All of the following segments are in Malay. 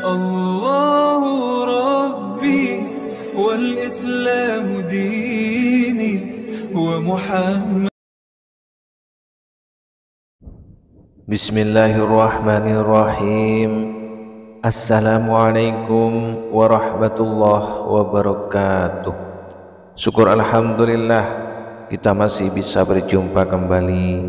الله ربي والإسلام ديني ومحمد. Bismillahirrahmanirrahim. Assalamualaikum warahmatullahi wabarakatuh. Syukur alhamdulillah kita masih bisa berjumpa kembali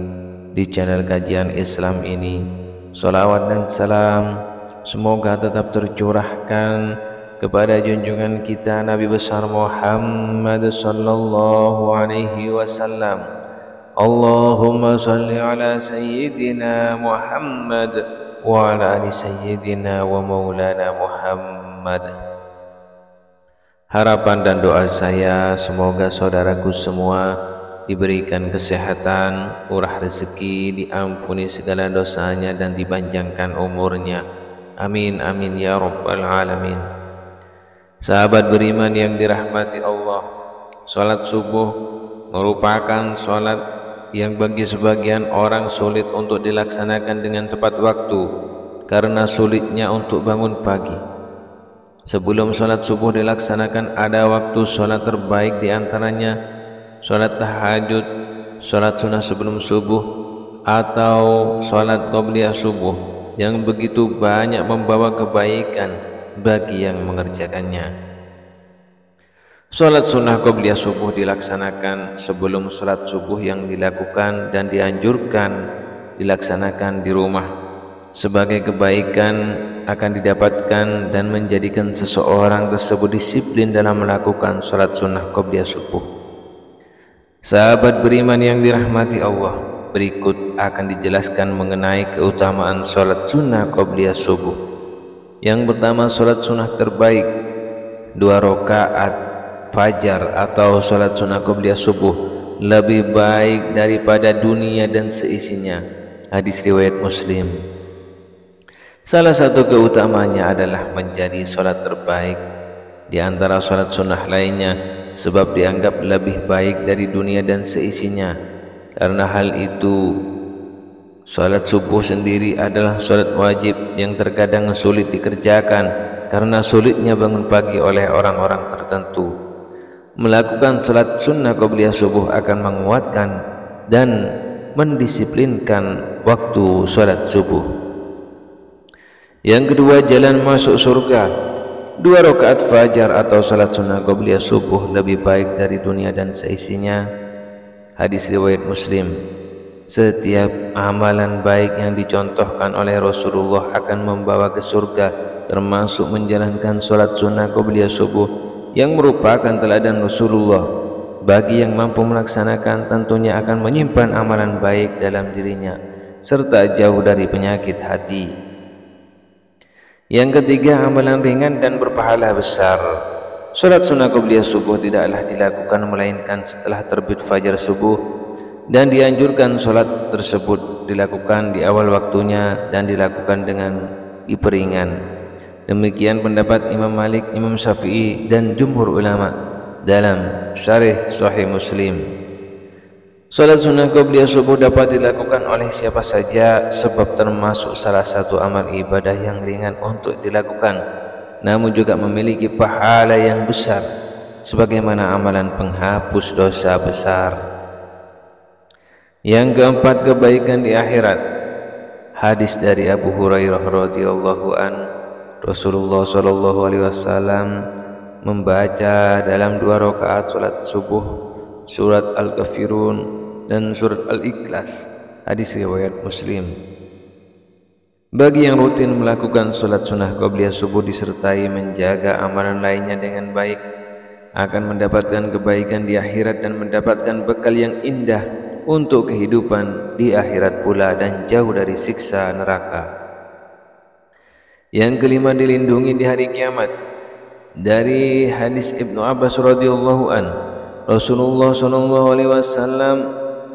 di channel kajian Islam ini. Salawat dan salam semoga tetap tercurahkan kepada junjungan kita Nabi besar Muhammad sallallahu alaihi wasallam. Allahumma salli ala sayyidina Muhammad wa ala ali sayyidina wa maulana Muhammad. Harapan dan doa saya semoga saudaraku semua diberikan kesehatan, murah rezeki, diampuni segala dosanya dan dipanjangkan umurnya. Amin amin ya rabbal alamin. Sahabat beriman yang dirahmati Allah, salat subuh merupakan salat yang bagi sebagian orang sulit untuk dilaksanakan dengan tepat waktu karena sulitnya untuk bangun pagi. Sebelum salat subuh dilaksanakan ada waktu salat terbaik, diantaranya salat tahajud, salat sunnah sebelum subuh, atau salat qobliyah subuh yang begitu banyak membawa kebaikan bagi yang mengerjakannya. Salat sunnah qobliyah subuh dilaksanakan sebelum salat subuh yang dilakukan dan dianjurkan dilaksanakan di rumah. Sebagai kebaikan akan didapatkan dan menjadikan seseorang tersebut disiplin dalam melakukan salat sunnah qobliyah subuh. Sahabat beriman yang dirahmati Allah, berikut akan dijelaskan mengenai keutamaan salat sunnah qobliyah subuh. Yang pertama, salat sunnah terbaik 2 rakaat fajar atau salat sunnah qobliyah subuh lebih baik daripada dunia dan seisinya. Hadis riwayat Muslim. Salah satu keutamaannya adalah menjadi salat terbaik di antara salat sunnah lainnya, sebab dianggap lebih baik dari dunia dan seisinya. Karena hal itu, salat subuh sendiri adalah salat wajib yang terkadang sulit dikerjakan karena sulitnya bangun pagi oleh orang-orang tertentu. Melakukan salat sunnah qobliyah subuh akan menguatkan dan mendisiplinkan waktu salat subuh. Yang kedua, jalan masuk surga. 2 rakaat fajar atau salat sunnah qobliyah subuh lebih baik dari dunia dan seisinya. Hadis riwayat Muslim. Setiap amalan baik yang dicontohkan oleh Rasulullah akan membawa ke surga, termasuk menjalankan salat sunnah qobliyah subuh yang merupakan teladan Rasulullah. Bagi yang mampu melaksanakan, tentunya akan menyimpan amalan baik dalam dirinya serta jauh dari penyakit hati. Yang ketiga, amalan ringan dan berpahala besar. Salat sunnah qobliyah subuh tidaklah dilakukan melainkan setelah terbit fajar subuh, dan dianjurkan salat tersebut dilakukan di awal waktunya dan dilakukan dengan diperingan. Demikian pendapat Imam Malik, Imam Syafi'i dan jumhur ulama dalam Syarih Sahih Muslim. Salat sunnah qobliyah subuh dapat dilakukan oleh siapa saja sebab termasuk salah satu amal ibadah yang ringan untuk dilakukan, namun juga memiliki pahala yang besar sebagaimana amalan penghapus dosa besar. Yang keempat, kebaikan di akhirat. Hadis dari Abu Hurairah radhiyallahu anhu, Rasulullah sallallahu alaihi wasallam membaca dalam 2 rakaat salat subuh surat Al-Kafirun dan surat Al-Ikhlas. Hadis riwayat Muslim. Bagi yang rutin melakukan salat sunnah qobliyah subuh disertai menjaga amalan lainnya dengan baik, akan mendapatkan kebaikan di akhirat dan mendapatkan bekal yang indah untuk kehidupan di akhirat pula dan jauh dari siksa neraka. Yang kelima, dilindungi di hari kiamat. Dari hadis Ibnu Abbas radhiyallahu an, Rasulullah sallallahu alaihi wasallam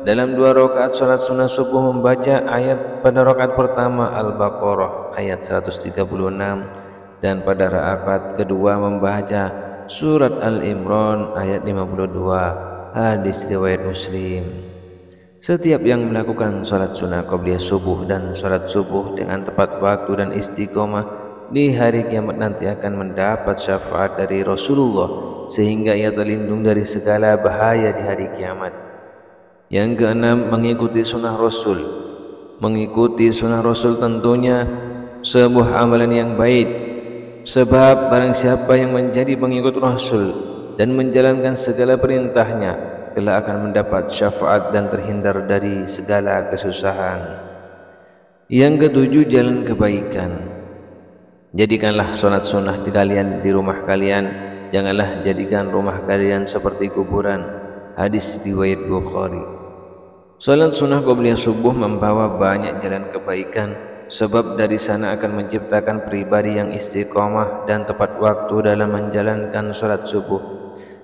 dalam 2 rakaat salat sunnah subuh membaca ayat pada rakaat pertama Al-Baqarah ayat 136 dan pada rakaat kedua membaca surat Al-Imran ayat 52. Hadis riwayat Muslim. Setiap yang melakukan salat sunnah qobliyah subuh dan salat subuh dengan tepat waktu dan istiqomah di hari kiamat nanti akan mendapat syafaat dari Rasulullah sehingga ia terlindung dari segala bahaya di hari kiamat. Yang keenam, mengikuti sunnah Rasul. Mengikuti sunnah Rasul tentunya sebuah amalan yang baik, sebab barang siapa yang menjadi pengikut Rasul dan menjalankan segala perintahnya kelak akan mendapat syafaat dan terhindar dari segala kesusahan. Yang ketujuh, jalan kebaikan. Jadikanlah solat sunnah di rumah kalian, janganlah jadikan rumah kalian seperti kuburan. Hadis riwayat Bukhari. Solat sunnah qobliyah subuh membawa banyak jalan kebaikan, sebab dari sana akan menciptakan pribadi yang istiqomah dan tepat waktu dalam menjalankan solat subuh,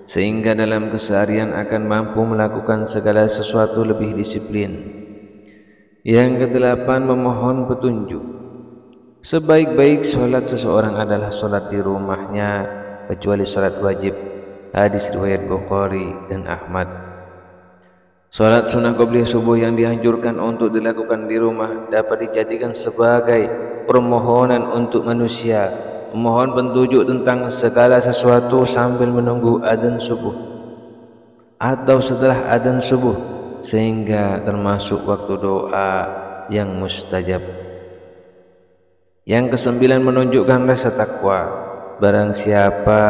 sehingga dalam keseharian akan mampu melakukan segala sesuatu lebih disiplin. Yang kedelapan, memohon petunjuk. Sebaik-baik solat seseorang adalah solat di rumahnya kecuali solat wajib. Hadis riwayat Bukhari dan Ahmad. Solat sunnah qobliyah subuh yang dianjurkan untuk dilakukan di rumah dapat dijadikan sebagai permohonan untuk manusia, memohon petunjuk tentang segala sesuatu sambil menunggu adzan subuh atau setelah adzan subuh, sehingga termasuk waktu doa yang mustajab. Yang kesembilan, menunjukkan rasa takwa. Barang siapa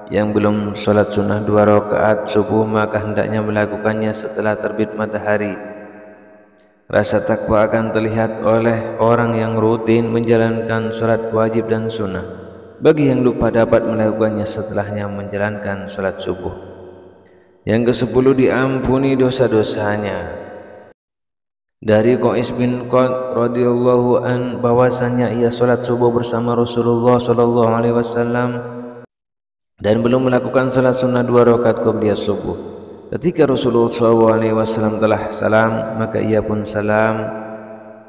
yang belum sholat sunnah 2 rakaat subuh maka hendaknya melakukannya setelah terbit matahari. Rasa takwa akan terlihat oleh orang yang rutin menjalankan sholat wajib dan sunnah. Bagi yang lupa dapat melakukannya setelahnya menjalankan sholat subuh. Yang ke-10, diampuni dosa-dosanya. Dari Qais bin Qad radhiyallahu an bahwasanya ia salat subuh bersama Rasulullah sallallahu alaihi wasallam dan belum melakukan salat sunnah 2 rakaat qobliyah subuh. Ketika Rasulullah sallallahu alaihi wasallam telah salam, maka ia pun salam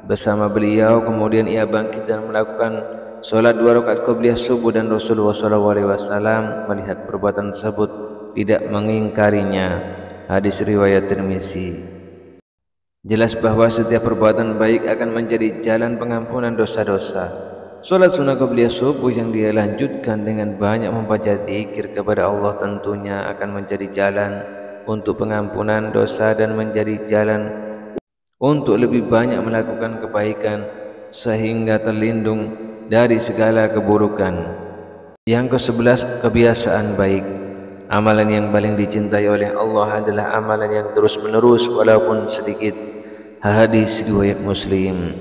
bersama beliau. Kemudian ia bangkit dan melakukan salat 2 rakaat qobliyah subuh, dan Rasulullah sallallahu alaihi wasallam melihat perbuatan tersebut tidak mengingkarinya. Hadis riwayat Tirmizi. Jelas bahwa setiap perbuatan baik akan menjadi jalan pengampunan dosa-dosa. Solat sunnah qobliyah subuh yang dia lanjutkan dengan banyak membaca zikir kepada Allah tentunya akan menjadi jalan untuk pengampunan dosa dan menjadi jalan untuk lebih banyak melakukan kebaikan sehingga terlindung dari segala keburukan. Yang ke-11, kebiasaan baik. Amalan yang paling dicintai oleh Allah adalah amalan yang terus menerus walaupun sedikit. Hadis riwayat Muslim.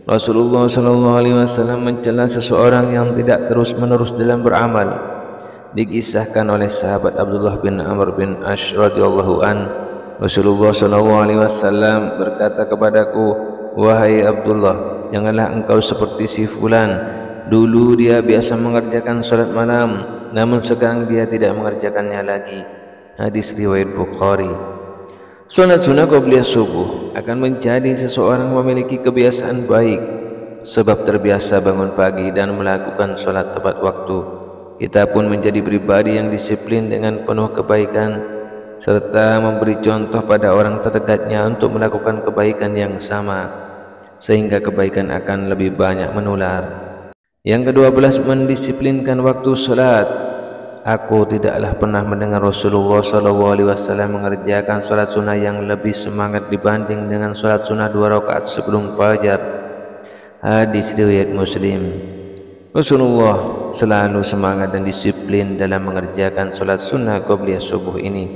Rasulullah sallallahu alaihi wasallam mencela seseorang yang tidak terus menerus dalam beramal. Dikisahkan oleh sahabat Abdullah bin Amr bin Ash radhiyallahu an, Rasulullah sallallahu alaihi wasallam berkata kepadaku, "Wahai Abdullah, janganlah engkau seperti si fulan. Dulu dia biasa mengerjakan salat malam, namun sekarang dia tidak mengerjakannya lagi." Hadis riwayat Bukhari. Salat sunnah qobliyah subuh akan menjadi seseorang memiliki kebiasaan baik, sebab terbiasa bangun pagi dan melakukan salat tepat waktu. Kita pun menjadi pribadi yang disiplin dengan penuh kebaikan serta memberi contoh pada orang terdekatnya untuk melakukan kebaikan yang sama, sehingga kebaikan akan lebih banyak menular. Yang ke-12, mendisiplinkan waktu salat. Aku tidaklah pernah mendengar Rasulullah SAW mengerjakan salat sunnah yang lebih semangat dibanding dengan salat sunnah 2 rakaat sebelum fajar. Hadis riwayat Muslim. Rasulullah selalu semangat dan disiplin dalam mengerjakan salat sunnah qobliyah subuh ini.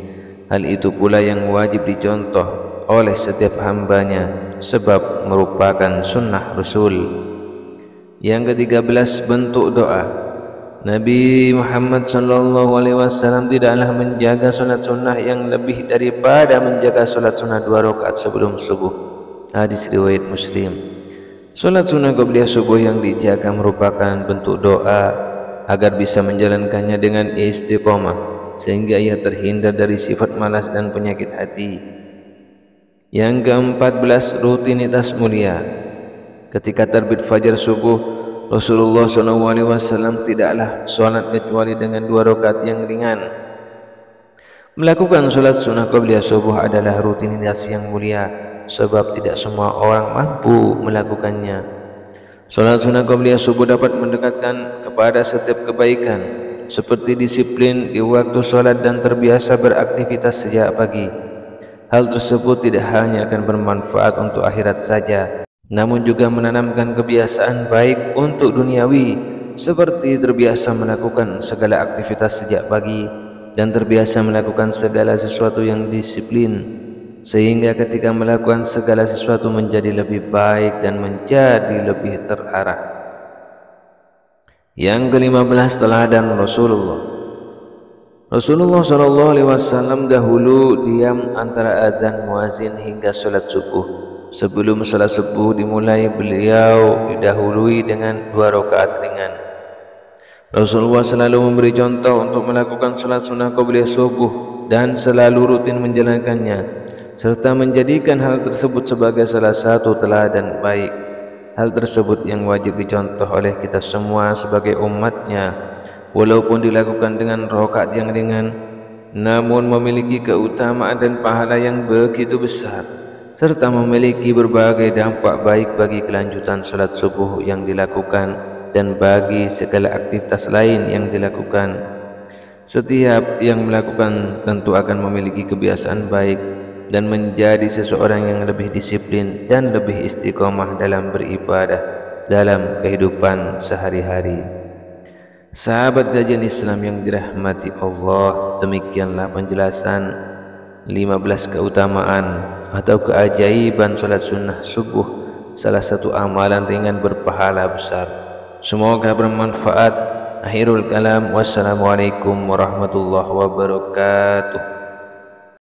Hal itu pula yang wajib dicontoh oleh setiap hambanya, sebab merupakan sunnah Rasul. Yang ke-13, bentuk doa. Nabi Muhammad sallallahu alaihi wasallam tidaklah menjaga salat sunnah yang lebih daripada menjaga salat sunnah 2 rakaat sebelum subuh. Hadis riwayat Muslim. Salat sunnah qobliyah subuh yang dijaga merupakan bentuk doa agar bisa menjalankannya dengan istiqomah sehingga ia terhindar dari sifat malas dan penyakit hati. Yang ke-14, rutinitas mulia. Ketika terbit fajar subuh, Rasulullah SAW tidaklah sholat kecuali dengan 2 rakaat yang ringan. Melakukan sholat sunnah qobliyah subuh adalah rutinitas yang mulia, sebab tidak semua orang mampu melakukannya. Salat sunnah qabliyah subuh dapat mendekatkan kepada setiap kebaikan, seperti disiplin di waktu salat dan terbiasa beraktivitas sejak pagi. Hal tersebut tidak hanya akan bermanfaat untuk akhirat saja, namun juga menanamkan kebiasaan baik untuk duniawi, seperti terbiasa melakukan segala aktivitas sejak pagi dan terbiasa melakukan segala sesuatu yang disiplin, sehingga ketika melakukan segala sesuatu menjadi lebih baik dan menjadi lebih terarah. Yang ke-15, teladan Rasulullah. Rasulullah SAW dahulu diam antara adzan muazin hingga salat subuh. Sebelum salat subuh dimulai, beliau didahului dengan 2 rakaat ringan. Rasulullah selalu memberi contoh untuk melakukan salat sunnah qabliyah subuh dan selalu rutin menjalankannya, serta menjadikan hal tersebut sebagai salah satu teladan baik. Hal tersebut yang wajib dicontoh oleh kita semua sebagai umatnya, walaupun dilakukan dengan rakaat yang ringan, namun memiliki keutamaan dan pahala yang begitu besar, serta memiliki berbagai dampak baik bagi kelanjutan salat subuh yang dilakukan dan bagi segala aktivitas lain yang dilakukan. Setiap yang melakukan tentu akan memiliki kebiasaan baik dan menjadi seseorang yang lebih disiplin dan lebih istiqomah dalam beribadah dalam kehidupan sehari-hari. Sahabat kajian Islam yang dirahmati Allah, demikianlah penjelasan 15 keutamaan atau keajaiban salat sunnah subuh, salah satu amalan ringan berpahala besar. Semoga bermanfaat. Akhirul kalam, wassalamualaikum warahmatullahi wabarakatuh.